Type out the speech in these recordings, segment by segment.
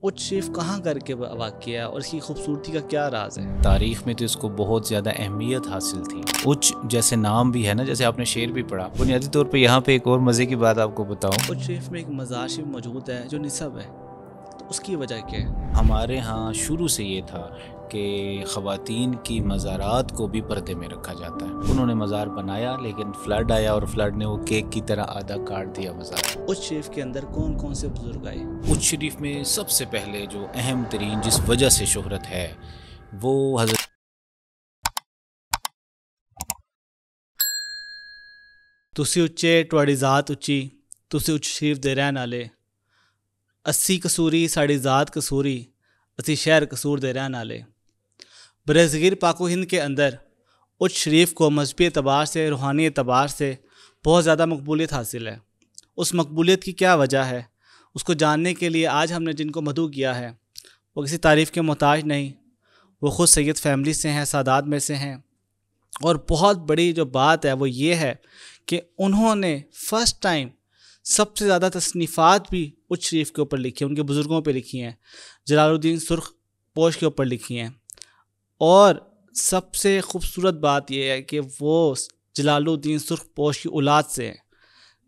اچ شریف کہاں کر کے واقع ہے اور اس کی خوبصورتی کا کیا راز ہے؟ تاریخ میں تو اس کو بہت زیادہ اہمیت حاصل تھی. اچ جیسے نام بھی ہے نا، جیسے آپ نے شعر بھی پڑھا. بنیادی طور پہ یہاں پہ ایک اور مزے کی بات آپ کو بتاؤں. اچ شریف میں ایک مزار شریف موجود ہے جو نصب ہے، تو اس کی وجہ کیا ہے؟ ہمارے ہاں شروع سے یہ تھا کہ خواتین کی مزارات کو بھی پردے میں رکھا جاتا ہے. انہوں نے مزار بنایا لیکن فلڈ آیا اور فلڈ نے وہ کیک کی طرح آدھا کاٹ دیا مزار. اچ شریف کے اندر کون کون سے بزرگ آئے؟ اچ شریف میں سب سے پہلے جو اہم ترین جس وجہ سے شہرت ہے وہ حضرت تسی اچے تواڈی ذات اچی، تسی اچ شریف دے رہن والے. اسی قصوری ساڑی ذات قصوری، اسی شہر قصور دے رہن والے. برصغیر پاک و ہند کے اندر اچ شریف کو مذہبی اعتبار سے، روحانی اعتبار سے بہت زیادہ مقبولیت حاصل ہے. اس مقبولیت کی کیا وجہ ہے، اس کو جاننے کے لیے آج ہم نے جن کو مدعو کیا ہے وہ کسی تعریف کے محتاج نہیں. وہ خود سید فیملی سے ہیں، سادات میں سے ہیں. اور بہت بڑی جو بات ہے وہ یہ ہے کہ انہوں نے فرسٹ ٹائم سب سے زیادہ تصنیفات بھی اچ شریف کے اوپر لکھی ہیں، ان کے بزرگوں پہ لکھی ہیں. جلال الدین سرخ پوش کے اوپر لکھی ہیں. اور سب سے خوبصورت بات یہ ہے کہ وہ جلال الدین سرخ پوش کی اولاد سے ہیں.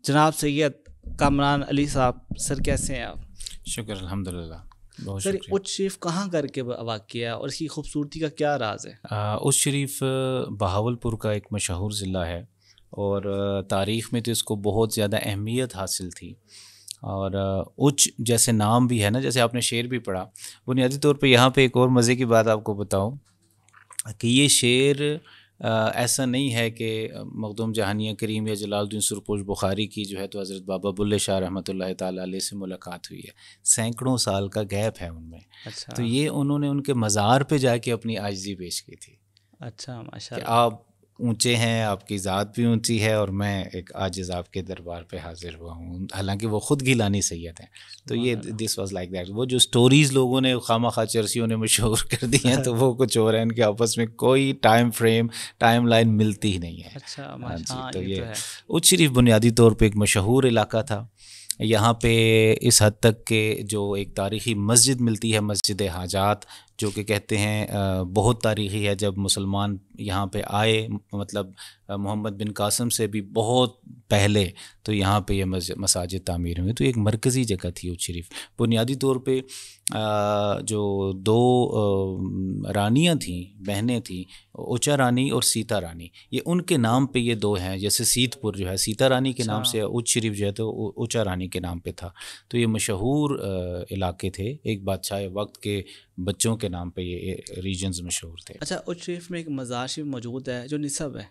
جناب سید کامران علی صاحب، سر کیسے ہیں آپ؟ شکر الحمدللہ، بہت سر شکریہ. اچ شریف کہاں کر کے واقع ہے اور اس کی خوبصورتی کا کیا راز ہے؟ اچ شریف بہاولپور کا ایک مشہور ضلع ہے اور تاریخ میں تو اس کو بہت زیادہ اہمیت حاصل تھی. اور اچ جیسے نام بھی ہے نا، جیسے آپ نے شعر بھی پڑھا. بنیادی طور پہ یہاں پہ ایک اور مزے کی بات آپ کو بتاؤں کہ یہ شعر ایسا نہیں ہے کہ مخدوم جہانیہ کریم یا جلال الدین سرپوش بخاری کی جو ہے تو حضرت بابا بلے شاہ رحمۃ اللہ تعالیٰ علیہ سے ملاقات ہوئی ہے. سینکڑوں سال کا گیپ ہے ان میں. اچھا، تو یہ انہوں نے ان کے مزار پہ جا کے اپنی عاجزی پیش کی تھی اچھا، ماشاء کہ اللہ. آپ اونچے ہیں، آپ کی ذات بھی اونچی ہے اور میں ایک عاجز آپ کے دربار پہ حاضر ہوا ہوں. حالانکہ وہ خود گیلانی سید ہیں. تو یہ دس واز لائک دیٹ. وہ جو سٹوریز لوگوں نے خواہ خواہ چرسیوں نے مشہور کر دی ہیں تو وہ کچھ اور ہیں، ان کے آپس میں کوئی ٹائم فریم ٹائم لائن ملتی ہی نہیں ہے. اچھا، جی، تو یہ یہ تو ہے. اچ شریف بنیادی طور پہ ایک مشہور علاقہ تھا. یہاں پہ اس حد تک کہ جو ایک تاریخی مسجد ملتی ہے، مسجد حاجات، جو کہ کہتے ہیں بہت تاریخی ہے. جب مسلمان یہاں پہ آئے، مطلب محمد بن قاسم سے بھی بہت پہلے، تو یہاں پہ یہ مساجد تعمیر ہوئی. تو ایک مرکزی جگہ تھی اچ شریف. بنیادی طور پہ جو دو رانیاں تھیں، بہنیں تھیں، اچا رانی اور سیتا رانی، یہ ان کے نام پہ یہ دو ہیں. جیسے سیت پور جو ہے سیتا رانی کے نام سے، اچ شریف جو ہے تو اچا رانی کے نام پہ تھا. تو یہ مشہور علاقے تھے. ایک بادشاہ وقت کے بچوں کے نام پہ یہ ریجنز مشہور تھے. اچھا، اچ شریف میں ایک مزار شریف موجود ہے جو نصب ہے،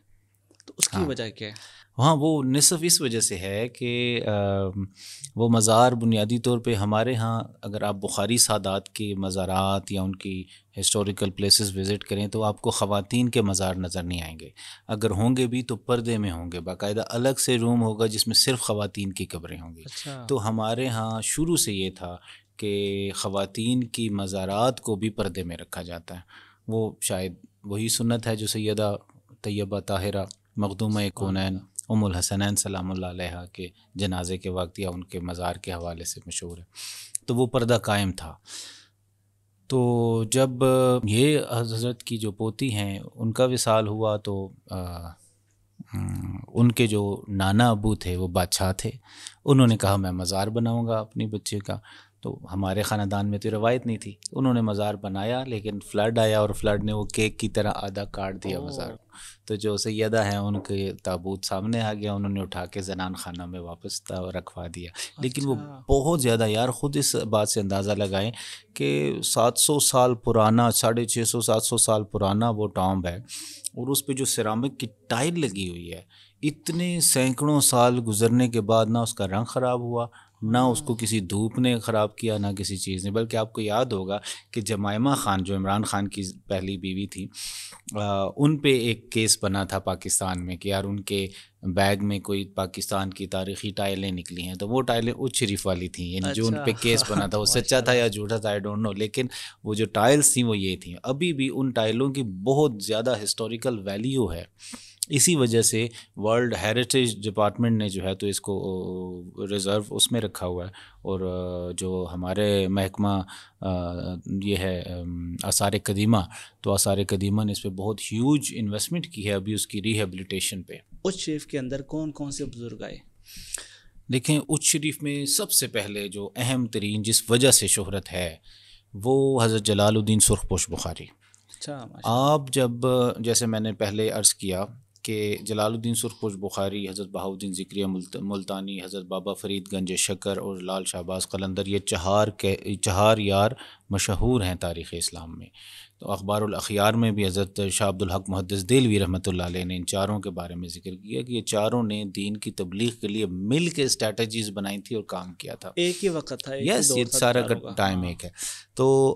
تو اس کی وجہ کیا ہے؟ ہاں، وہ نصف اس وجہ سے ہے کہ وہ مزار بنیادی طور پہ ہمارے ہاں اگر آپ بخاری سادات کے مزارات یا ان کی ہسٹوریکل پلیسز وزٹ کریں تو آپ کو خواتین کے مزار نظر نہیں آئیں گے. اگر ہوں گے بھی تو پردے میں ہوں گے، باقاعدہ الگ سے روم ہوگا جس میں صرف خواتین کی قبریں ہوں گی. اچھا، تو ہمارے ہاں شروع سے یہ تھا کہ خواتین کی مزارات کو بھی پردے میں رکھا جاتا ہے. وہ شاید وہی سنت ہے جو سیدہ طیبہ طاہرہ مخدومہ کونین ام الحسنین سلام اللہ علیہ کے جنازے کے وقت یا ان کے مزار کے حوالے سے مشہور ہے. تو وہ پردہ قائم تھا. تو جب یہ حضرت کی جو پوتی ہیں ان کا وصال ہوا تو ان کے جو نانا ابو تھے وہ بادشاہ تھے. انہوں نے کہا میں مزار بناؤں گا اپنی بچے کا. تو ہمارے خاندان میں تو روایت نہیں تھی. انہوں نے مزار بنایا لیکن فلڈ آیا اور فلڈ نے وہ کیک کی طرح آدھا کاٹ دیا مزار. تو جو سیدہ ہیں ان کے تابوت سامنے آ گیا، انہوں نے اٹھا کے زنان خانہ میں واپس رکھوا دیا. لیکن وہ بہت زیادہ، یار خود اس بات سے اندازہ لگائیں کہ 700 سال پرانا، 650 700 سال پرانا وہ ٹامب ہے اور اس پہ جو سیرامک کی ٹائل لگی ہوئی ہے، اتنے سینکڑوں سال گزرنے کے بعد نہ اس کا رنگ خراب ہوا، نہ اس کو کسی دھوپ نے خراب کیا، نہ کسی چیز نے. بلکہ آپ کو یاد ہوگا کہ جمائمہ خان جو عمران خان کی پہلی بیوی تھی، ان پہ ایک کیس بنا تھا پاکستان میں کہ یار ان کے بیگ میں کوئی پاکستان کی تاریخی ٹائلیں نکلی ہیں. تو وہ ٹائلیں اچ شریف والی تھیں. یعنی جو ان پہ کیس بنا تھا وہ سچا تھا یا جھوٹا تھا، آئی ڈونٹ نو. لیکن وہ جو ٹائلز تھیں وہ یہ تھیں. ابھی بھی ان ٹائلوں کی بہت زیادہ ہسٹوریکل ویلیو ہے. اسی وجہ سے ورلڈ ہیریٹیج ڈپارٹمنٹ نے جو ہے تو اس کو ریزرو اس میں رکھا ہوا ہے، اور جو ہمارے محکمہ یہ ہے آثار قدیمہ، تو آثار قدیمہ نے اس پہ بہت ہیوج انویسٹمنٹ کی ہے ابھی اس کی ریہیبلیٹیشن پہ۔ اس شریف کے اندر کون کون سے بزرگ آئے؟ دیکھیں اچ شریف میں سب سے پہلے جو اہم ترین جس وجہ سے شہرت ہے وہ حضرت جلال الدین سرخ پوش بخاری۔ اچھا، آپ جب جیسے میں نے پہلے عرض کیا کہ جلال الدین سرخ پوش بخاری، حضرت بہاؤالدین ذکریہ ملتانی، حضرت بابا فرید گنج شکر اور لال شہباز قلندر، یہ چہار یار مشہور ہیں تاریخ اسلام میں۔ تو اخبار الاخیار میں بھی حضرت شاہ عبد الحق محدث دہلوی رحمۃ اللہ علیہ نے ان چاروں کے بارے میں ذکر کیا کہ یہ چاروں نے دین کی تبلیغ کے لیے مل کے اسٹریٹجیز بنائی تھی اور کام کیا تھا، ایک ہی وقت تھا، یس یہ سارا ٹائم ایک ہے۔ تو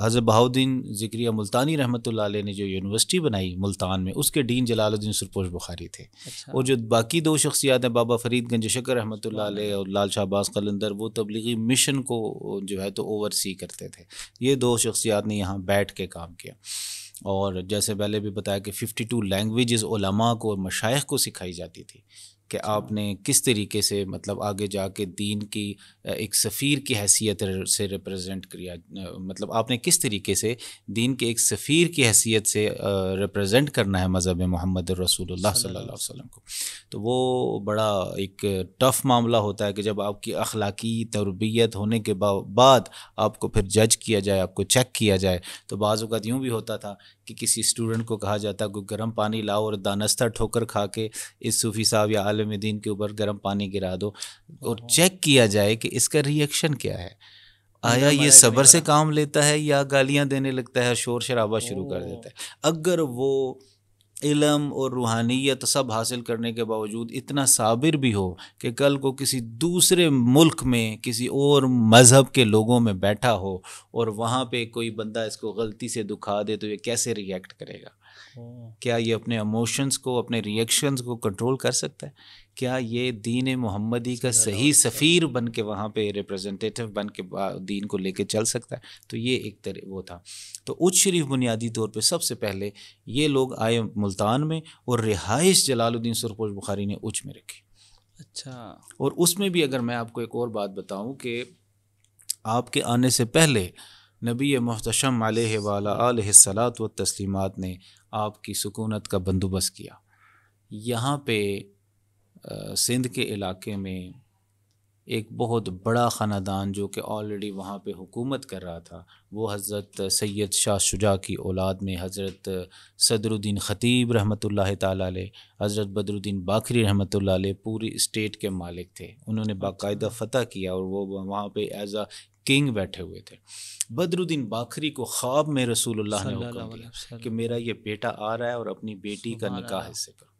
حضرت بہاؤالدین ذکریہ ملتانی رحمۃ اللہ علیہ نے جو یونیورسٹی بنائی ملتان میں، اس کے ڈین جلال الدین سرخ پوش بخاری تھے، اور جو باقی دو شخصیات ہیں بابا فرید گنج شکر رحمۃ اللہ علیہ اور لال شہباز قلندر، وہ تبلیغی مشن کو جو ہے تو اوور سی کرتے تھے۔ یہ دو شخصیات نے یہاں بیٹھ کے کام کیا، اور جیسے پہلے بھی بتایا کہ 52 لینگویجز علماء کو اور مشائخ کو سکھائی جاتی تھی کہ آپ نے کس طریقے سے مطلب آگے جا کے دین کی ایک سفیر کی حیثیت سے ریپرزینٹ کیا، مطلب آپ نے کس طریقے سے دین کے ایک سفیر کی حیثیت سے ریپرزینٹ کرنا ہے مذہب محمد رسول اللہ صلی اللہ علیہ وسلم کو۔ تو وہ بڑا ایک ٹف معاملہ ہوتا ہے کہ جب آپ کی اخلاقی تربیت ہونے کے بعد آپ کو پھر جج کیا جائے، آپ کو چیک کیا جائے۔ تو بعض اوقات یوں بھی ہوتا تھا کہ کسی اسٹوڈنٹ کو کہا جاتا کوئی گرم پانی لاؤ اور دانستہ ٹھوکر کھا کے اس صوفی صاحب یا عالم دین کے اوپر گرم پانی گرا دو، اور چیک کیا جائے کہ اس کا ری ایکشن کیا ہے، آیا یہ صبر سے کام لیتا ہے یا گالیاں دینے لگتا ہے، شور شرابہ شروع کر دیتا ہے۔ اگر وہ علم اور روحانیت سب حاصل کرنے کے باوجود اتنا صابر بھی ہو کہ کل کو کسی دوسرے ملک میں کسی اور مذہب کے لوگوں میں بیٹھا ہو اور وہاں پہ کوئی بندہ اس کو غلطی سے دکھا دے تو یہ کیسے ری ایکٹ کرے گا؟ کیا یہ اپنے ایموشنز کو، اپنے ری ایکشنز کو کنٹرول کر سکتا ہے؟ کیا یہ دین محمدی کا صحیح سفیر بن کے وہاں پہ ریپرزنٹیٹیو بن کے دین کو لے کے چل سکتا ہے؟ تو یہ ایک وہ تھا۔ تو اچ شریف بنیادی طور پہ سب سے پہلے یہ لوگ آئے ملتان میں، اور رہائش جلال الدین سرخ پوش بخاری نے اچ میں رکھی۔ اچھا، اور اس میں بھی اگر میں آپ کو ایک اور بات بتاؤں کہ آپ کے آنے سے پہلے نبی محتشم علیہ وآلہ آلہ الصلاۃ والتسلیمات نے آپ کی سکونت کا بندوبست کیا۔ یہاں پہ سندھ کے علاقے میں ایک بہت بڑا خاندان جو کہ آلریڈی وہاں پہ حکومت کر رہا تھا، وہ حضرت سید شاہ شجاع کی اولاد میں حضرت صدر الدین خطیب رحمۃ اللہ تعالیٰ علیہ، حضرت بدر الدین باکری رحمۃ اللہ علیہ پوری اسٹیٹ کے مالک تھے۔ انہوں نے باقاعدہ فتح کیا اور وہ وہاں پہ ایز اے کنگ بیٹھے ہوئے تھے۔ بدر الدین باکری کو خواب میں رسول اللہ نے حکم دیا کہ میرا یہ بیٹا آ رہا ہے اور اپنی بیٹی کا نکاح اس سے کرو۔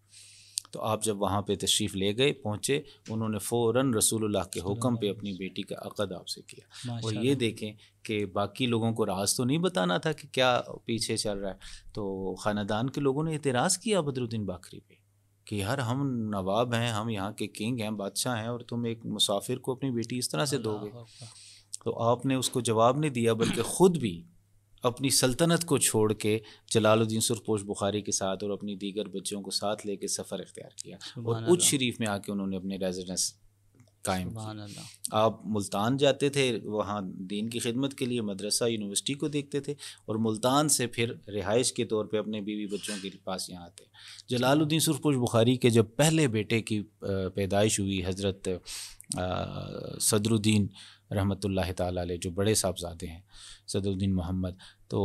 تو آپ جب وہاں پہ تشریف لے گئے، پہنچے، انہوں نے فوراً رسول اللہ کے حکم پہ اپنی بیٹی کا عقد آپ سے کیا۔ اور یہ دیکھیں کہ باقی لوگوں کو راز تو نہیں بتانا تھا کہ کیا پیچھے چل رہا ہے، تو خاندان کے لوگوں نے اعتراض کیا بدر الدین باکری پہ کہ یار ہم نواب ہیں، ہم یہاں کے کنگ ہیں، بادشاہ ہیں، اور تم ایک مسافر کو اپنی بیٹی اس طرح سے دو گے۔ تو آپ نے اس کو جواب نہیں دیا، بلکہ خود بھی اپنی سلطنت کو چھوڑ کے جلال الدین سرخ پوش بخاری کے ساتھ اور اپنی دیگر بچوں کو ساتھ لے کے سفر اختیار کیا، اور اچ شریف میں آ کے انہوں نے اپنے ریزیڈنس قائم کی۔ آپ ملتان جاتے تھے، وہاں دین کی خدمت کے لیے مدرسہ یونیورسٹی کو دیکھتے تھے، اور ملتان سے پھر رہائش کے طور پہ اپنے بیوی بچوں کے پاس یہاں آتے۔ جلال الدین سرخ پوش بخاری کے جب پہلے بیٹے کی پیدائش ہوئی، حضرت صدر الدین رحمۃ اللہ تعالیٰ علیہ، جو بڑے صاحبزادے ہیں صدر الدین محمد، تو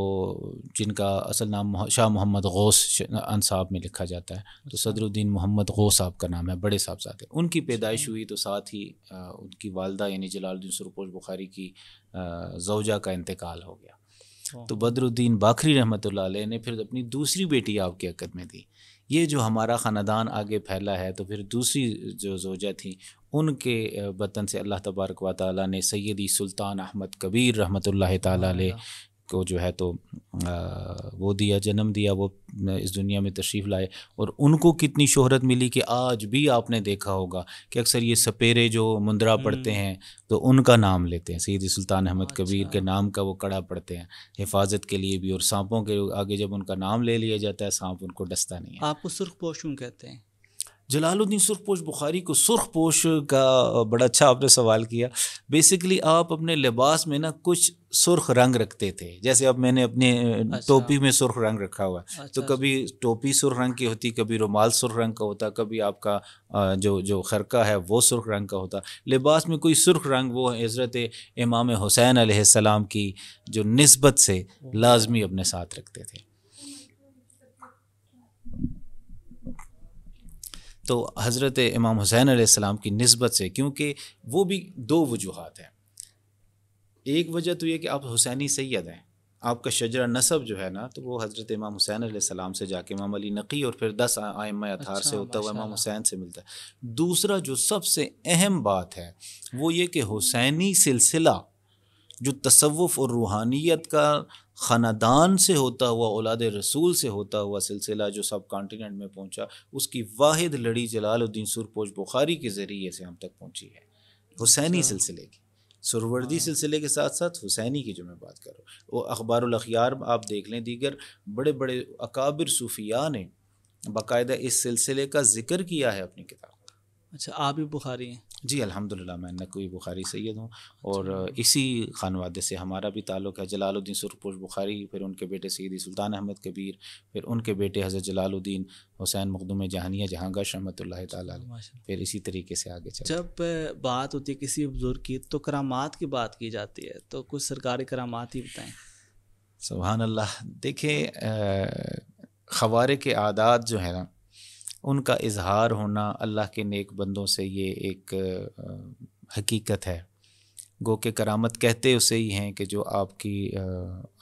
جن کا اصل نام شاہ محمد غوث انصاب میں لکھا جاتا ہے، تو صدر الدین محمد غوث صاحب کا نام ہے، بڑے صاحبزادے۔ ان کی پیدائش ہوئی تو ساتھ ہی ان کی والدہ یعنی جلال الدین سرخ پوش بخاری کی زوجہ کا انتقال ہو گیا۔ تو بدر الدین باکری رحمۃ اللہ علیہ نے پھر اپنی دوسری بیٹی آپ کے عقد میں دی۔ یہ جو ہمارا خاندان آگے پھیلا ہے، تو پھر دوسری جو زوجہ تھیں ان کے بطن سے اللہ تبارک و تعالیٰ نے سیدی سلطان احمد کبیر رحمۃ اللہ تعالیٰ علیہ کو جو ہے تو وہ دیا، جنم دیا، وہ اس دنیا میں تشریف لائے، اور ان کو کتنی شہرت ملی کہ آج بھی آپ نے دیکھا ہوگا کہ اکثر یہ سپیرے جو مندرا پڑھتے ہیں تو ان کا نام لیتے ہیں، سید سلطان احمد کبیر کے نام کا وہ کڑا پڑھتے ہیں حفاظت کے لیے بھی، اور سانپوں کے آگے جب ان کا نام لے لیا جاتا ہے سانپ ان کو ڈستا نہیں ہے۔ آپ کو سرخ پوش کیوں کہتے ہیں؟ جلال الدین سرخ پوش بخاری کو سرخ پوش کا بڑا اچھا آپ نے سوال کیا۔ بیسیکلی آپ اپنے لباس میں نا کچھ سرخ رنگ رکھتے تھے، جیسے اب میں نے اپنے ٹوپی میں سرخ رنگ رکھا ہوا ہے، تو کبھی ٹوپی سرخ رنگ کی ہوتی، کبھی رومال سرخ رنگ کا ہوتا، کبھی آپ کا جو خرقہ ہے وہ سرخ رنگ کا ہوتا، لباس میں کوئی سرخ رنگ وہ حضرت امام حسین علیہ السلام کی جو نسبت سے لازمی اپنے ساتھ رکھتے تھے۔ تو حضرت امام حسین علیہ السلام کی نسبت سے، کیونکہ وہ بھی دو وجوہات ہیں، ایک وجہ تو یہ کہ آپ حسینی سید ہیں، آپ کا شجرہ نسب جو ہے نا تو وہ حضرت امام حسین علیہ السلام سے جا کے امام علی نقی اور پھر 10 ائمہ اطہار سے ہوتا ہوا امام حسین سے ملتا ہے۔ دوسرا جو سب سے اہم بات ہے وہ یہ کہ حسینی سلسلہ جو تصوف اور روحانیت کا خاندان سے ہوتا ہوا، اولاد رسول سے ہوتا ہوا سلسلہ جو سب کانٹیننٹ میں پہنچا، اس کی واحد لڑی جلال الدین سرخپوش بخاری کے ذریعے سے ہم تک پہنچی ہے، حسینی سلسلے کی، سروردی سلسلے کے ساتھ ساتھ حسینی کی جو میں بات کر رہا ہوں۔ وہ اخبار الاخیار آپ دیکھ لیں، دیگر بڑے بڑے اکابر صوفیاء نے باقاعدہ اس سلسلے کا ذکر کیا ہے اپنی کتاب۔ اچھا، آپ بھی بخاری ہیں؟ جی الحمدللہ، میں نقوی بخاری سید ہوں، اور اسی خانوادے سے ہمارا بھی تعلق ہے۔ جلال الدین سرخپوش بخاری، پھر ان کے بیٹے سیدی سلطان احمد کبیر، پھر ان کے بیٹے حضرت جلال الدین حسین مخدوم جہانیہ جہاں گش رحمۃ اللہ تعالیٰ علیہ، پھر اسی طریقے سے آگے چلے۔ جب بات ہوتی ہے کسی بزرگ کی تو کرامات کی بات کی جاتی ہے، تو کچھ سرکاری کرامات ہی بتائیں۔ سبحان اللہ، دیکھیں خوارق کے عادات جو ہے نا ان کا اظہار ہونا اللہ کے نیک بندوں سے یہ ایک حقیقت ہے، گو کہ کرامت کہتے اسے ہی ہیں کہ جو آپ کی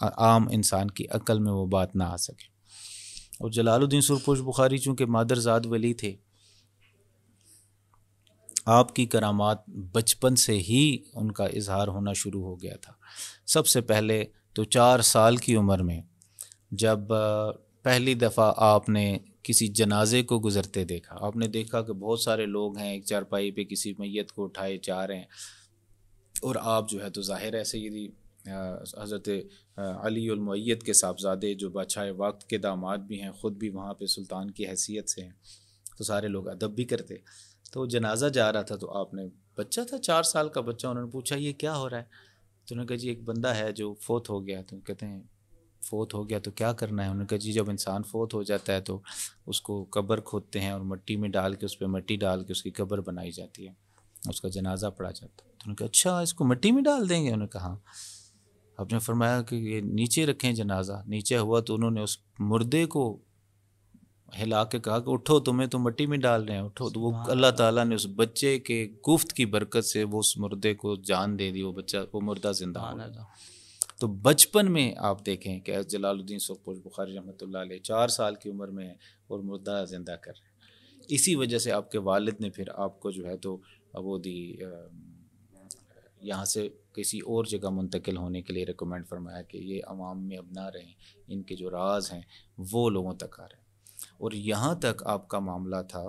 عام انسان کی عقل میں وہ بات نہ آ سکے۔ اور جلال الدین سرخپوش بخاری چونکہ مادرزاد ولی تھے، آپ کی کرامات بچپن سے ہی ان کا اظہار ہونا شروع ہو گیا تھا۔ سب سے پہلے تو 4 سال کی عمر میں جب پہلی دفعہ آپ نے کسی جنازے کو گزرتے دیکھا، آپ نے دیکھا کہ بہت سارے لوگ ہیں ایک چارپائی پہ کسی میت کو اٹھائے جا رہے ہیں، اور آپ جو ہے تو ظاہر ہے سیدی حضرت علی المؤید کے صاحبزادے جو بادشاہ وقت کے داماد بھی ہیں، خود بھی وہاں پہ سلطان کی حیثیت سے ہیں، تو سارے لوگ ادب بھی کرتے۔ تو جنازہ جا رہا تھا تو آپ نے، بچہ تھا 4 سال کا بچہ، انہوں نے پوچھا یہ کیا ہو رہا ہے؟ تو انہوں نے کہا جی ایک بندہ ہے جو فوت ہو گیا۔ تو کہتے ہیں فوت ہو گیا تو کیا کرنا ہے؟ انہوں نے کہا جی جب انسان فوت ہو جاتا ہے تو اس کو قبر کھودتے ہیں اور مٹی میں ڈال کے، اس پہ مٹی ڈال کے اس کی قبر بنائی جاتی ہے، اس کا جنازہ پڑھا جاتا ہے۔ تو انہوں نے کہا اچھا اس کو مٹی میں ڈال دیں گے؟ انہوں نے کہا ہاں۔ آپ نے فرمایا کہ یہ نیچے رکھیں جنازہ۔ نیچے ہوا تو انہوں نے اس مردے کو ہلا کے کہا کہ اٹھو، تمہیں تو مٹی میں ڈال رہے ہیں، اٹھو۔ تو وہ اللہ تعالیٰ نے اس بچے کے گفت کی برکت سے وہ اس مردے کو جان دے دی، وہ بچہ، وہ مردہ زندہ ہو گیا۔ تو بچپن میں آپ دیکھیں کہ جلال الدین سرخپوش بخاری رحمۃ اللہ علیہ 4 سال کی عمر میں اور مردہ زندہ کر رہے ہیں۔ اسی وجہ سے آپ کے والد نے پھر آپ کو جو ہے تو وہ دی یہاں سے کسی اور جگہ منتقل ہونے کے لیے ریکمینڈ فرمایا کہ یہ عوام میں اب نہ رہیں، ان کے جو راز ہیں وہ لوگوں تک آ رہے ہیں۔ اور یہاں تک آپ کا معاملہ تھا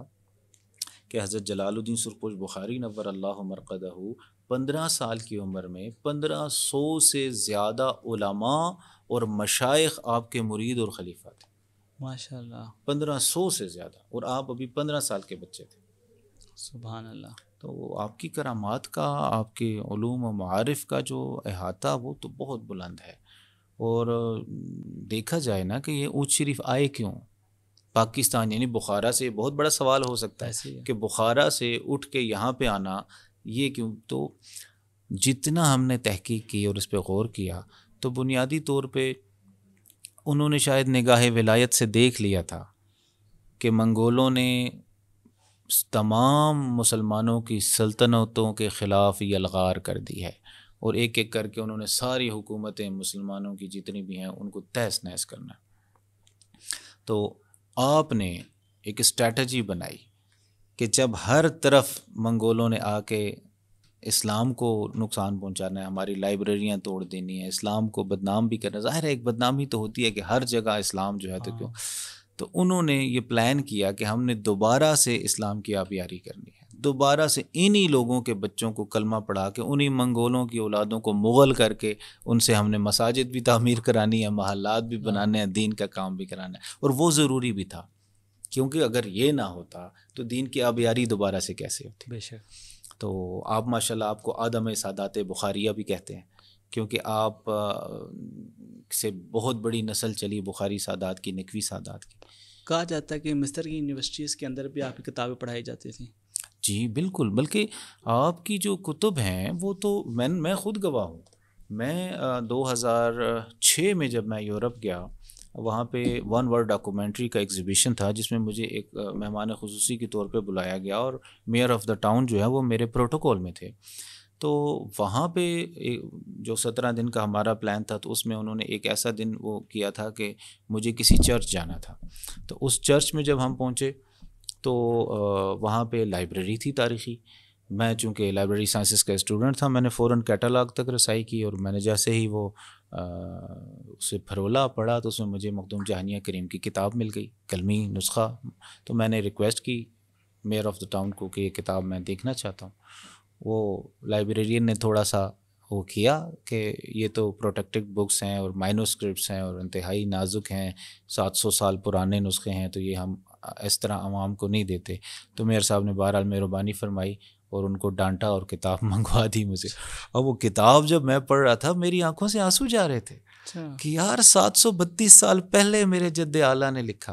کہ حضرت جلال الدین سرخپوش بخاری نور اللہ مرقدہ 15 سال کی عمر میں 1500 سے زیادہ علماء اور مشائخ آپ کے مرید اور خلیفہ تھے، ماشاء اللہ، 1500 سے زیادہ، اور آپ ابھی 15 سال کے بچے تھے۔ سبحان اللہ۔ تو آپ کی کرامات کا، آپ کے علوم و معارف کا جو احاطہ وہ تو بہت بلند ہے۔ اور دیکھا جائے نا کہ یہ اونچ شریف آئے کیوں پاکستان، یعنی بخارا سے، بہت بڑا سوال ہو سکتا ہے کہ بخارا سے اٹھ کے یہاں پہ آنا یہ کیوں؟ تو جتنا ہم نے تحقیق کی اور اس پہ غور کیا تو بنیادی طور پہ انہوں نے شاید نگاہ ولایت سے دیکھ لیا تھا کہ منگولوں نے تمام مسلمانوں کی سلطنتوں کے خلاف یلغار کر دی ہے، اور ایک ایک کر کے انہوں نے ساری حکومتیں مسلمانوں کی جتنی بھی ہیں ان کو تہس نہس کرنا۔ تو آپ نے ایک اسٹریٹجی بنائی کہ جب ہر طرف منگولوں نے آ کے اسلام کو نقصان پہنچانا ہے، ہماری لائبریریاں توڑ دینی ہے، اسلام کو بدنام بھی کرنا. ظاہر ہے ایک بدنامی تو ہوتی ہے کہ ہر جگہ اسلام جو ہے تو کیوں. تو انہوں نے یہ پلان کیا کہ ہم نے دوبارہ سے اسلام کی آبیاری کرنی ہے، دوبارہ سے انہی لوگوں کے بچوں کو کلمہ پڑھا کے، انہی منگولوں کی اولادوں کو مغل کر کے ان سے ہم نے مساجد بھی تعمیر کرانی ہے، محلات بھی بنانے ہیں، دین کا کام بھی کرانا ہے. اور وہ ضروری بھی تھا، کیونکہ اگر یہ نہ ہوتا تو دین کی آبیاری دوبارہ سے کیسے ہوتی. بے شک. تو آپ ماشاءاللہ آپ کو آدم سادات بخاریہ بھی کہتے ہیں، کیونکہ آپ سے بہت بڑی نسل چلی بخاری سادات کی، نقوی سادات کی. کہا جاتا ہے کہ مصر کی یونیورسٹیز کے اندر بھی آپ کی کتابیں پڑھائی جاتی تھیں. جی بالکل، بلکہ آپ کی جو کتب ہیں وہ تو میں خود گواہ ہوں. میں 2006 میں جب میں یورپ گیا، وہاں پہ ون ورلڈ ڈاکومنٹری کا ایگزیبیشن تھا جس میں مجھے ایک مہمان خصوصی کے طور پہ بلایا گیا، اور میئر آف دا ٹاؤن جو ہے وہ میرے پروٹوکول میں تھے. تو وہاں پہ جو 17 دن کا ہمارا پلان تھا، تو اس میں انہوں نے ایک ایسا دن وہ کیا تھا کہ مجھے کسی چرچ جانا تھا. تو اس چرچ میں جب ہم پہنچے تو وہاں پہ لائبریری تھی تاریخی. میں چونکہ لائبریری سائنسز کا اسٹوڈنٹ تھا، میں نے فوراً کیٹالاگ تک رسائی کی، اور میں نے جیسے ہی وہ اسے پھرولا پڑھا تو اس میں مجھے مخدوم جہانیہ کریم کی کتاب مل گئی، کلمی نسخہ. تو میں نے ریکویسٹ کی میئر آف دا ٹاؤن کو کہ یہ کتاب میں دیکھنا چاہتا ہوں. وہ لائبریرین نے تھوڑا سا وہ کیا کہ یہ تو پروٹیکٹڈ بکس ہیں اور مائنوسکرپٹس ہیں اور انتہائی نازک ہیں، 700 سال پرانے نسخے ہیں، تو یہ ہم اس طرح عوام کو نہیں دیتے. تو میئر صاحب نے بہرحال مہربانی فرمائی اور ان کو ڈانٹا اور کتاب منگوا دی مجھے. اور وہ کتاب جب میں پڑھ رہا تھا میری آنکھوں سے آنسو جا رہے تھے کہ یار 732 سال پہلے میرے جد اعلیٰ نے لکھا،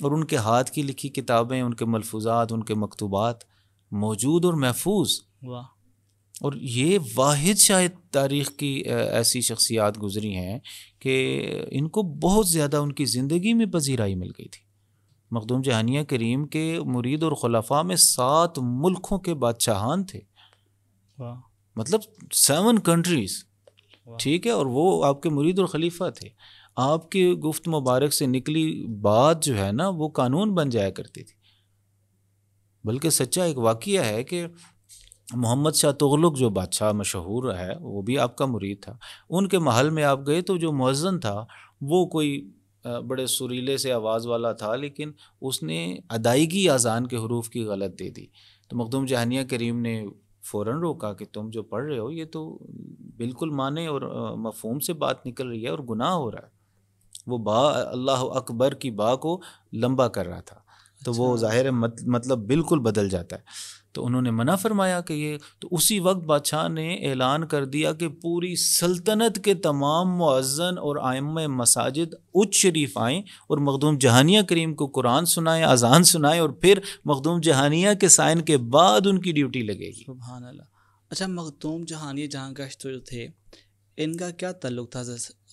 اور ان کے ہاتھ کی لکھی کتابیں، ان کے ملفوظات، ان کے مکتوبات موجود اور محفوظ. واہ. اور یہ واحد شاید تاریخ کی ایسی شخصیات گزری ہیں کہ ان کو بہت زیادہ ان کی زندگی میں پذیرائی مل گئی تھی. مخدوم جہانیہ کریم کے مرید اور خلفاء میں 7 ملکوں کے بادشاہان تھے. واہ. مطلب 7 کنٹریز، ٹھیک ہے، اور وہ آپ کے مرید اور خلیفہ تھے. آپ کے گفت مبارک سے نکلی بات جو ہے نا وہ قانون بن جایا کرتی تھی. بلکہ سچا ایک واقعہ ہے کہ محمد شاہ تغلق جو بادشاہ مشہور ہے وہ بھی آپ کا مرید تھا. ان کے محل میں آپ گئے تو جو مؤذن تھا وہ کوئی بڑے سریلے سے آواز والا تھا، لیکن اس نے ادائیگی اذان کے حروف کی غلط دے دی. تو مخدوم جہانیہ کریم نے فوراً روکا کہ تم جو پڑھ رہے ہو یہ تو بالکل معنی اور مفہوم سے بات نکل رہی ہے اور گناہ ہو رہا ہے. وہ با اللہ اکبر کی با کو لمبا کر رہا تھا، تو وہ ظاہر مطلب بالکل بدل جاتا ہے. تو انہوں نے منع فرمایا کہ یہ، تو اسی وقت بادشاہ نے اعلان کر دیا کہ پوری سلطنت کے تمام مؤذن اور ائمہ مساجد اچ شریف آئیں اور مخدوم جہانیہ کریم کو قرآن سنائیں، اذان سنائیں، اور پھر مخدوم جہانیہ کے سائن کے بعد ان کی ڈیوٹی لگے گی. سبحان اللہ. اچھا، مخدوم جہانیہ جہاں گشت جو تھے ان کا کیا تعلق تھا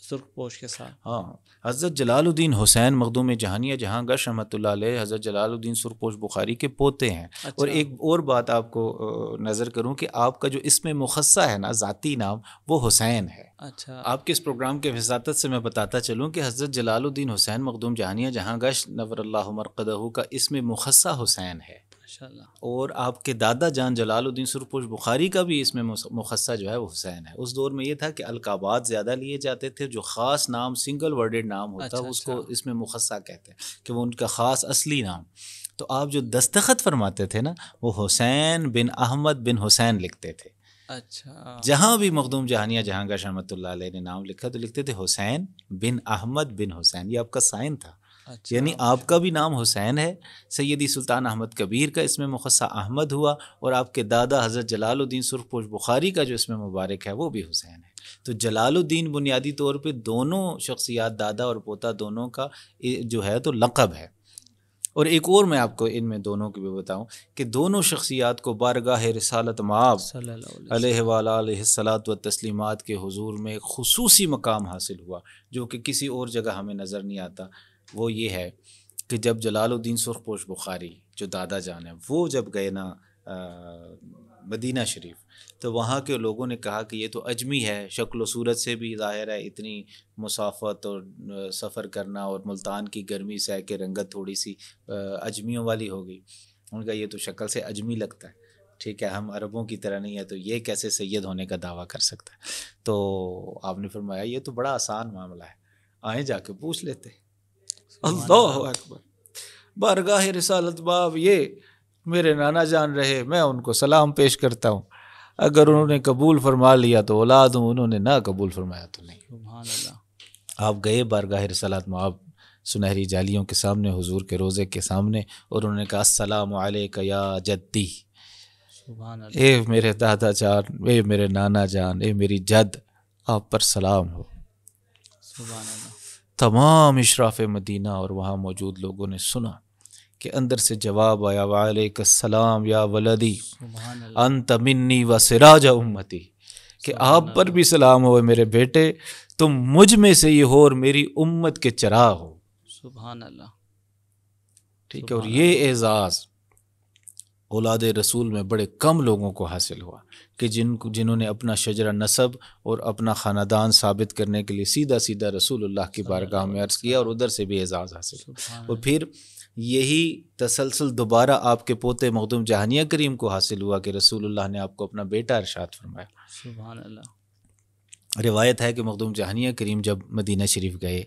سرخ پوش کے ساتھ؟ ہاں، حضرت جلال الدین حسین مخدوم جہانیہ جہاں گش رحمۃ اللہ علیہ حضرت جلال الدین سرخپوش بخاری کے پوتے ہیں. اور ایک اور بات آپ کو نظر کروں کہ آپ کا جو اسم مخصص ہے نا، ذاتی نام، وہ حسین ہے. اچھا، آپ کے اس پروگرام کے وساطت سے میں بتاتا چلوں کہ حضرت جلال الدین حسین مخدوم جہانیہ جہاں گش نور اللہ مرقدہ کا اسم مخصص حسین ہے. اور آپ کے دادا جان جلال الدین سرخپوش بخاری کا بھی اس میں مخصص جو ہے وہ حسین ہے. اس دور میں یہ تھا کہ القابات زیادہ لیے جاتے تھے، جو خاص نام سنگل ورڈڈ نام ہوتا اس کو اس میں مخصص کہتے ہیں کہ وہ ان کا خاص اصلی نام. تو آپ جو دستخط فرماتے تھے نا وہ حسین بن احمد بن حسین لکھتے تھے. اچھا، جہاں بھی مخدوم جہانیہ جہاں گش رحمۃ اللہ علیہ نے نام لکھا تو لکھتے تھے حسین بن احمد بن حسین. یہ آپ کا سائن تھا. یعنی آپ کا بھی نام حسین ہے، سیدی سلطان احمد کبیر کا اسم مخصص احمد ہوا، اور آپ کے دادا حضرت جلال الدین سرخپوش بخاری کا جو اسم مبارک ہے وہ بھی حسین ہے. تو جلال الدین بنیادی طور پہ دونوں شخصیات، دادا اور پوتا دونوں کا جو ہے تو لقب ہے. اور ایک اور میں آپ کو ان میں دونوں کی بھی بتاؤں کہ دونوں شخصیات کو بارگاہ رسالت مآب علیہ وآلہ الصلاۃ والتسلیمات کے حضور میں ایک خصوصی مقام حاصل ہوا جو کہ کسی اور جگہ ہمیں نظر نہیں آتا. وہ یہ ہے کہ جب جلال الدین سرخپوش بخاری جو دادا جان ہیں وہ جب گئے نا مدینہ شریف، تو وہاں کے لوگوں نے کہا کہ یہ تو اجمی ہے، شکل و صورت سے بھی ظاہر ہے اتنی مسافت اور سفر کرنا، اور ملتان کی گرمی سہ کے رنگت تھوڑی سی اجمیوں والی ہو گئی. ان کا یہ تو شکل سے اجمی لگتا ہے. ٹھیک ہے، ہم عربوں کی طرح نہیں ہے تو یہ کیسے سید ہونے کا دعویٰ کر سکتا ہے؟ تو آپ نے فرمایا یہ تو بڑا آسان معاملہ ہے، آئیں جا کے پوچھ لیتے۔ اللہ اکبر، بارگاہ رسالت باب یہ میرے نانا جان رہے، میں ان کو سلام پیش کرتا ہوں، اگر انہوں نے قبول فرما لیا تو اولاد ہوں، انہوں نے نہ قبول فرمایا تو نہیں۔ سبحان اللہ۔ آپ گئے بارگاہ رسالت مآب سنہری جالیوں کے سامنے، حضور کے روضے کے سامنے، اور انہوں نے کہا السلام علیک یا جدی، سبحان اللہ۔ اے میرے دادا جان، اے میرے نانا جان، اے میری جد، آپ پر سلام ہو۔ سبحان اللہ۔ تمام اشراف مدینہ اور وہاں موجود لوگوں نے سنا کہ اندر سے جواب آیا وعلیک السلام یا ولدی سبحان اللہ۔ انت منی و سراج امتی، کہ آپ پر بھی سلام ہو میرے بیٹے، تم مجھ میں سے یہ ہو اور میری امت کے چراغ ہو۔ سبحان اللہ۔ ٹھیک ہے، اور یہ اعزاز اولاد رسول میں بڑے کم لوگوں کو حاصل ہوا کہ جنہوں نے اپنا شجرہ نسب اور اپنا خاندان ثابت کرنے کے لیے سیدھا سیدھا رسول اللہ کی بارگاہ میں عرض کیا اور ادھر سے بھی اعزاز حاصل ہوا، اور پھر یہی تسلسل دوبارہ آپ کے پوتے مخدوم جہانیہ کریم کو حاصل ہوا کہ رسول اللہ نے آپ کو اپنا بیٹا ارشاد فرمایا۔ سبحان اللہ۔ روایت ہے کہ مخدوم جہانیہ کریم جب مدینہ شریف گئے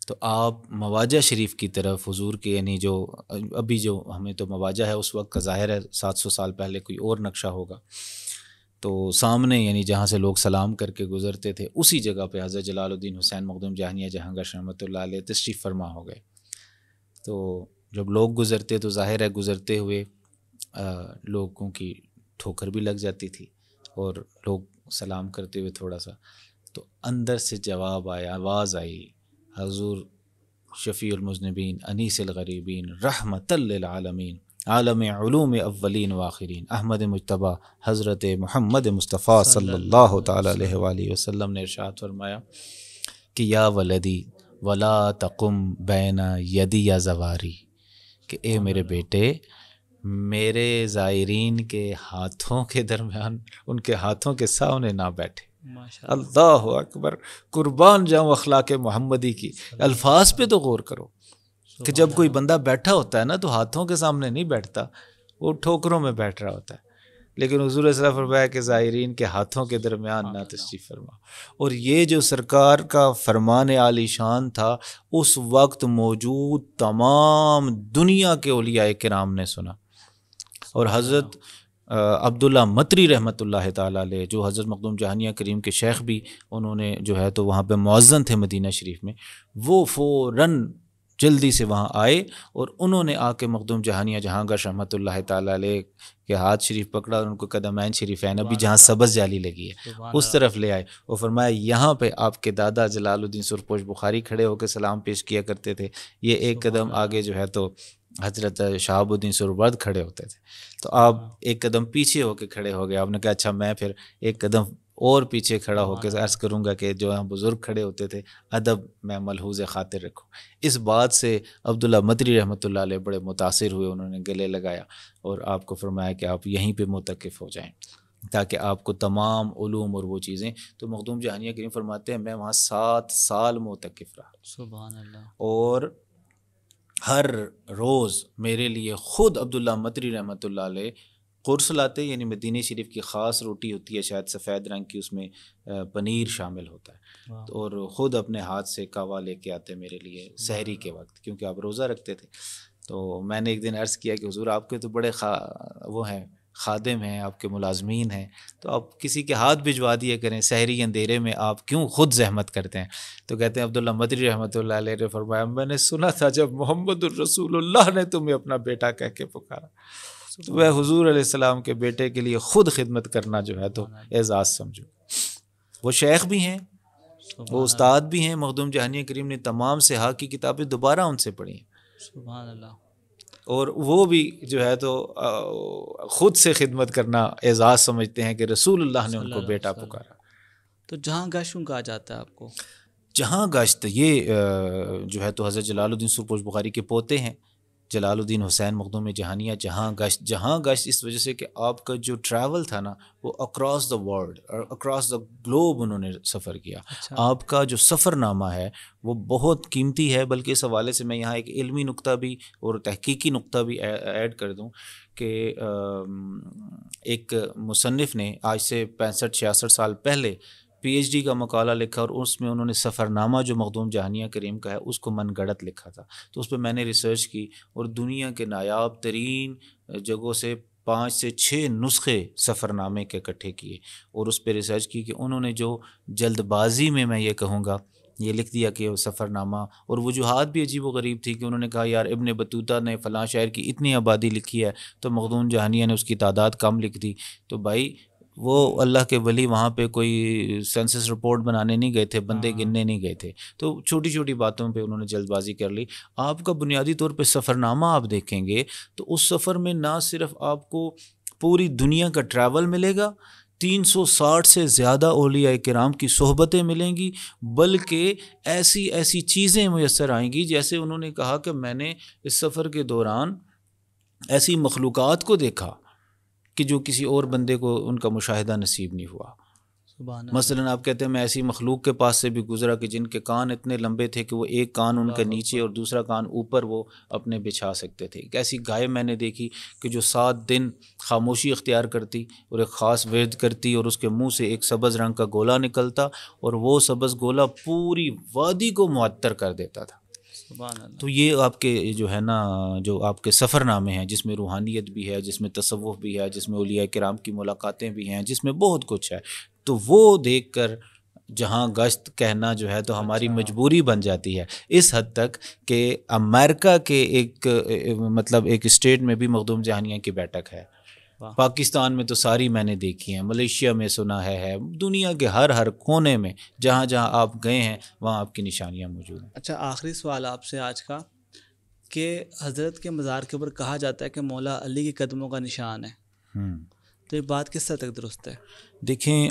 تو آپ مواجہ شریف کی طرف حضور کے، یعنی جو ابھی جو ہمیں تو مواجہ ہے اس وقت کا ظاہر ہے 700 سال پہلے کوئی اور نقشہ ہوگا، تو سامنے یعنی جہاں سے لوگ سلام کر کے گزرتے تھے اسی جگہ پہ حضرت جلال الدین حسین مخدوم جہانیہ جہاں گشت رحمۃ اللہ علیہ تشریف فرما ہو گئے۔ تو جب لوگ گزرتے تو ظاہر ہے گزرتے ہوئے لوگوں کی ٹھوکر بھی لگ جاتی تھی اور لوگ سلام کرتے ہوئے تھوڑا سا، تو اندر سے جواب آیا، آواز آئی، حضور شفیع المذنبین انیس الغریبین رحمت للعالمین عالم علوم اولین و آخرین احمد مجتبیٰ حضرت محمد مصطفیٰ صلی اللہ تعالی علیہ وآلہ وسلم نے ارشاد فرمایا کہ یا ولدی ولا تقم بین یدی یا زواری، کہ اے میرے بیٹے میرے زائرین کے ہاتھوں کے درمیان، ان کے ہاتھوں کے سامنے نہ بیٹھے۔ اللہ اکبر، قربان جاؤں اخلاق محمدی کی الفاظ پہ تو غور کرو کہ جب کوئی بندہ بیٹھا ہوتا ہے نا تو ہاتھوں کے سامنے نہیں بیٹھتا، وہ ٹھوکروں میں بیٹھ رہا ہوتا ہے، لیکن حضور صلی اللہ علیہ وسلم فرمایا کہ زائرین کے ہاتھوں کے درمیان نہ تشریف فرما۔ اور یہ جو سرکار کا فرمان عالی شان تھا اس وقت موجود تمام دنیا کے اولیاء کرام نے سنا، اور حضرت عبداللہ مطری رحمۃ اللہ تعالیٰ علیہ جو حضرت مخدوم جہانیہ کریم کے شیخ بھی انہوں نے جو ہے تو وہاں پہ مؤذن تھے مدینہ شریف میں، وہ فوراً جلدی سے وہاں آئے اور انہوں نے آ کے مخدوم جہانیہ جہاں گشت رحمۃ اللہ تعالیٰ علیہ کے ہاتھ شریف پکڑا اور ان کو قدمین شریفین ابھی جہاں سبز جالی لگی ہے اس طرف لے آئے، اور فرمایا یہاں پہ آپ کے دادا جلال الدین سرپوش بخاری کھڑے ہو کے سلام پیش کیا کرتے تھے، یہ ایک قدم آگے جو ہے تو حضرت شہاب الدین سہروردی کھڑے ہوتے تھے، تو آپ ایک قدم پیچھے ہو کے کھڑے ہو گئے۔ آپ نے کہا اچھا میں پھر ایک قدم اور پیچھے کھڑا ہو کے عرض کروں گا کہ جو ہم بزرگ کھڑے ہوتے تھے ادب میں ملحوظ خاطر رکھوں۔ اس بات سے عبداللہ مدری رحمۃ اللہ علیہ بڑے متاثر ہوئے، انہوں نے گلے لگایا اور آپ کو فرمایا کہ آپ یہیں پہ معتکف ہو جائیں تاکہ آپ کو تمام علوم اور وہ چیزیں، تو مخدوم جہانیہ کریم فرماتے ہیں میں وہاں 7 سال معتکف رہا، سبحان اللہ، اور ہر روز میرے لیے خود عبداللہ مدری رحمۃ اللہ علیہ قرص لاتے، یعنی مدینہ شریف کی خاص روٹی ہوتی ہے شاید سفید رنگ کی، اس میں پنیر شامل ہوتا ہے، اور خود اپنے ہاتھ سے کہوا لے کے آتے میرے لیے سحری کے وقت، کیونکہ آپ روزہ رکھتے تھے۔ تو میں نے ایک دن عرض کیا کہ حضور آپ کے تو بڑے وہ ہیں خادم ہیں، آپ کے ملازمین ہیں، تو آپ کسی کے ہاتھ بھجوا دیا کریں، سحری اندھیرے میں آپ کیوں خود زحمت کرتے ہیں؟ تو کہتے ہیں عبداللہ مدری رحمۃ اللہ علیہ نے فرمایا میں نے سنا تھا جب محمد الرسول اللہ نے تمہیں اپنا بیٹا کہہ کے پکارا، تو وہ حضور علیہ السلام کے بیٹے کے لیے خود خدمت کرنا جو ہے تو اعزاز سمجھو۔ وہ شیخ بھی ہیں، وہ استاد بھی ہیں، مخدوم جہانیہ کریم نے تمام صحاح کی کتابیں دوبارہ ان سے پڑھی ہیں، سبحان اللہ، اور وہ بھی جو ہے تو خود سے خدمت کرنا اعزاز سمجھتے ہیں کہ رسول اللہ نے ان کو بیٹا پکارا۔ تو جہاں گشت کہا جاتا ہے آپ کو؟ جہاں گشت یہ جو ہے تو حضرت جلال الدین سرپوش بخاری کے پوتے ہیں جلال الدین حسین مخدوم جہانیہ جہاں گشت اس وجہ سے کہ آپ کا جو ٹریول تھا نا وہ اکراس دا ورلڈ اور اکراس دا گلوب انہوں نے سفر کیا. آپ کا جو سفر نامہ ہے وہ بہت قیمتی ہے. بلکہ اس حوالے سے میں یہاں ایک علمی نقطہ بھی اور تحقیقی نقطہ بھی ایڈ کر دوں کہ ایک مصنف نے آج سے 65-66 سال پہلے PhD کا مقالہ لکھا اور اس میں انہوں نے سفر نامہ جو مخدوم جہانیہ کریم کا ہے اس کو من گڑت لکھا تھا. تو اس پہ میں نے ریسرچ کی اور دنیا کے نایاب ترین جگہوں سے 5 سے 6 نسخے سفر نامے کے اکٹھے کیے اور اس پہ ریسرچ کی کہ انہوں نے جو جلد بازی میں یہ کہوں گا یہ لکھ دیا کہ وہ سفر نامہ، اور وجوہات بھی عجیب و غریب تھی کہ انہوں نے کہا یار ابن بطوطہ نے فلاں شہر کی اتنی آبادی لکھی ہے تو مخدوم جہانیہ نے اس کی تعداد کم لکھ دی. تو بھائی وہ اللہ کے ولی وہاں پہ کوئی سینسس رپورٹ بنانے نہیں گئے تھے، بندے گننے نہیں گئے تھے. تو چھوٹی چھوٹی باتوں پہ انہوں نے جلد بازی کر لی. آپ کا بنیادی طور پہ سفر نامہ آپ دیکھیں گے تو اس سفر میں نہ صرف آپ کو پوری دنیا کا ٹریول ملے گا، 360 سے زیادہ اولیاء کرام کی صحبتیں ملیں گی، بلکہ ایسی چیزیں میسر آئیں گی جیسے انہوں نے کہا کہ میں نے اس سفر کے دوران ایسی مخلوقات کو دیکھا کہ جو کسی اور بندے کو ان کا مشاہدہ نصیب نہیں ہوا. مثلا آپ کہتے ہیں میں ایسی مخلوق کے پاس سے بھی گزرا کہ جن کے کان اتنے لمبے تھے کہ وہ ایک کان ان کا نیچے اور دوسرا کان اوپر وہ اپنے بچھا سکتے تھے. ایک ایسی گائے میں نے دیکھی کہ جو 7 دن خاموشی اختیار کرتی اور ایک خاص ورد کرتی اور اس کے منہ سے ایک سبز رنگ کا گولا نکلتا اور وہ سبز گولا پوری وادی کو معطر کر دیتا تھا. تو یہ آپ کے جو ہے نا جو آپ کے سفر نامے ہیں جس میں روحانیت بھی ہے، جس میں تصوف بھی ہے، جس میں اولیاء کرام کی ملاقاتیں بھی ہیں، جس میں بہت کچھ ہے، تو وہ دیکھ کر جہاں گشت کہنا جو ہے تو ہماری مجبوری بن جاتی ہے اس حد تک کہ امریکہ کے ایک اسٹیٹ میں بھی مخدوم جہانیہ کی بیٹھک ہے. پاکستان میں تو ساری میں نے دیکھی ہیں، ملیشیا میں سنا ہے، دنیا کے ہر کونے میں جہاں جہاں آپ گئے ہیں وہاں آپ کی نشانیاں موجود ہیں. اچھا، آخری سوال آپ سے آج کا کہ حضرت کے مزار کے اوپر کہا جاتا ہے کہ مولا علی کے قدموں کا نشان ہے، تو یہ بات کس حد تک درست ہے؟ دیکھیں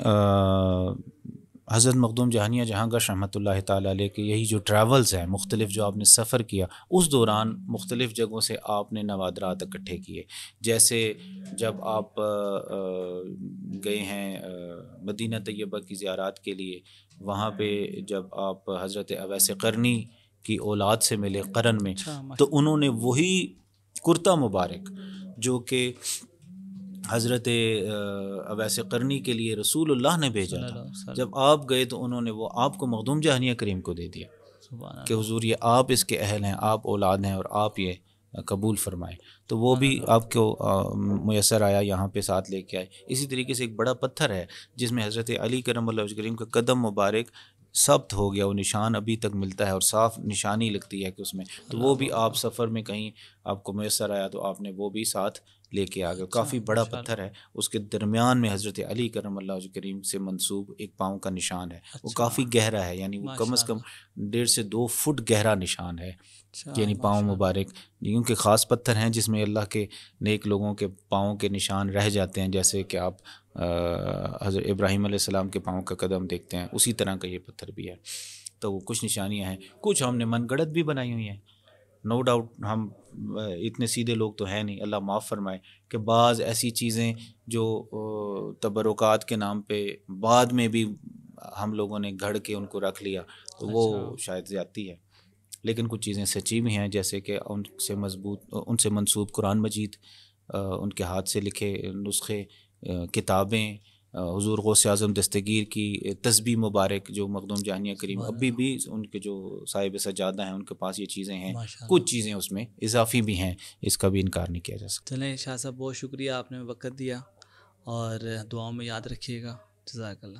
حضرت مخدوم جہانیہ جہاں گشت رحمۃ اللہ تعالیٰ علیہ کے یہی جو ٹریولز ہیں مختلف جو آپ نے سفر کیا اس دوران مختلف جگہوں سے آپ نے نوادرات اکٹھے کیے. جیسے جب آپ گئے ہیں مدینہ طیبہ کی زیارات کے لیے، وہاں پہ جب آپ حضرت اویس قرنی کی اولاد سے ملے قرن میں، تو انہوں نے وہی کرتا مبارک جو کہ حضرت اویس قرنی کے لیے رسول اللہ نے بھیجا تھا، جب آپ گئے تو انہوں نے وہ آپ کو مخدوم جہانیہ کریم کو دے دیا کہ حضور یہ آپ اس کے اہل ہیں، آپ اولاد ہیں اور آپ یہ قبول فرمائیں. تو وہ بھی آپ کو میسر آیا، یہاں پہ ساتھ لے کے آئے. اسی طریقے سے ایک بڑا پتھر ہے جس میں حضرت علی کرم اللہ وجہ کریم کا قدم مبارک ثبت ہو گیا، وہ نشان ابھی تک ملتا ہے اور صاف نشانی لگتی ہے کہ اس میں، تو وہ بھی آپ سفر میں کہیں آپ کو میسر آیا تو آپ نے وہ بھی ساتھ لے کے آ گئے. کافی بڑا پتھر ہے، اس کے درمیان میں حضرت علی کرم اللہ وجہ کریم سے منسوب ایک پاؤں کا نشان ہے. وہ کافی گہرا ہے، یعنی وہ کم از کم 1.5 سے 2 فٹ گہرا نشان ہے، یعنی پاؤں مبارک. کیونکہ خاص پتھر ہیں جس میں اللہ کے نیک لوگوں کے پاؤں کے نشان رہ جاتے ہیں، جیسے کہ آپ حضرت ابراہیم علیہ السلام کے پاؤں کا قدم دیکھتے ہیں، اسی طرح کا یہ پتھر بھی ہے. تو وہ کچھ نشانیاں ہیں، کچھ ہم نے من گڑت بھی بنائی ہوئی ہیں. نو ڈاؤٹ ہم اتنے سیدھے لوگ تو ہیں نہیں، اللہ معاف فرمائے، کہ بعض ایسی چیزیں جو تبرکات کے نام پہ بعد میں بھی ہم لوگوں نے گھڑ کے ان کو رکھ لیا تو وہ شاید زیادتی ہے. لیکن کچھ چیزیں سچی بھی ہیں، جیسے کہ ان سے منسوب قرآن مجید، ان کے ہاتھ سے لکھے نسخے، کتابیں، حضور غوث اعظم دستگیر کی تسبیح مبارک جو مخدوم جہانیہ کریم ابھی بھی ان کے جو صاحب سجادہ ہیں ان کے پاس یہ چیزیں ہیں. کچھ چیزیں اس میں اضافی بھی ہیں، اس کا بھی انکار نہیں کیا جا سکتا. چلیں شاہ صاحب، بہت شکریہ، آپ نے وقت دیا اور دعاؤں میں یاد رکھیے گا. جزاک اللہ.